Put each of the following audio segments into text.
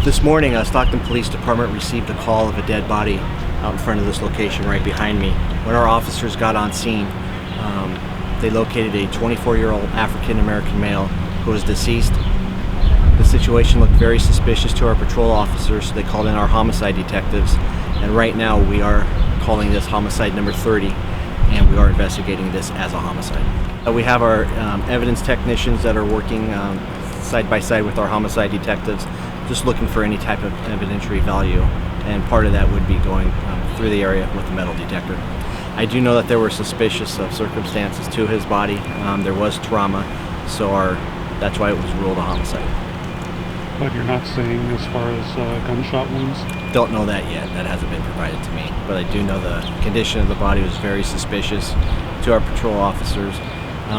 This morning, Stockton Police Department received a call of a dead body out in front of this location right behind me. When our officers got on scene, they located a 24-year-old African-American male who was deceased. The situation looked very suspicious to our patrol officers, so they called in our homicide detectives, and right now we are calling this homicide number 30, and we are investigating this as a homicide. We have our evidence technicians that are working side by side with our homicide detectives, just looking for any type of evidentiary value, and part of that would be going through the area with a metal detector. I do know that there were suspicious circumstances to his body. There was trauma, so that's why it was ruled a homicide. But you're not saying as far as gunshot wounds? Don't know that yet. That hasn't been provided to me. But I do know the condition of the body was very suspicious to our patrol officers.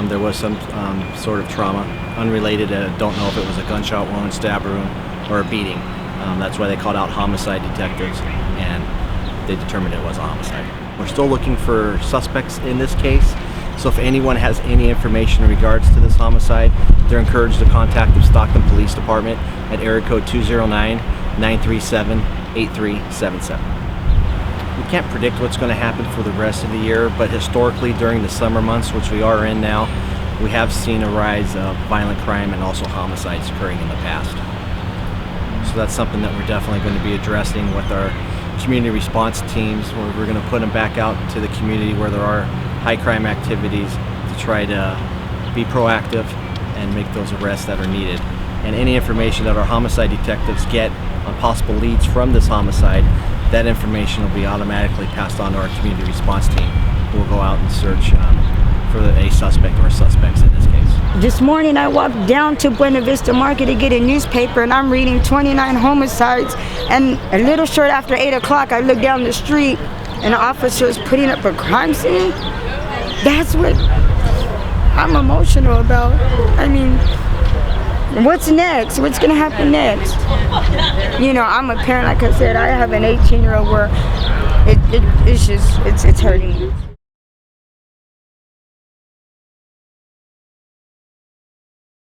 There was some sort of trauma, unrelated. Don't know if it was a gunshot wound, stab wound, or a beating. That's why they called out homicide detectives, and they determined it was a homicide. We're still looking for suspects in this case, so if anyone has any information in regards to this homicide, they're encouraged to contact the Stockton Police Department at area code 209-937-8377. We can't predict what's going to happen for the rest of the year, but historically during the summer months, which we are in now, we have seen a rise of violent crime and also homicides occurring in the past. So that's something that we're definitely going to be addressing with our community response teams, where we're going to put them back out to the community where there are high crime activities to try to be proactive and make those arrests that are needed. And any information that our homicide detectives get on possible leads from this homicide, that information will be automatically passed on to our community response team, who will go out and search for a suspect or suspects in this case. This morning I walked down to Buena Vista Market to get a newspaper, and I'm reading 29 homicides, and a little short after 8 o'clock I look down the street and the officer is putting up a crime scene. That's what I'm emotional about. I mean, what's next? What's gonna happen next? You know, I'm a parent, like I said. I have an 18-year-old where it's hurting me.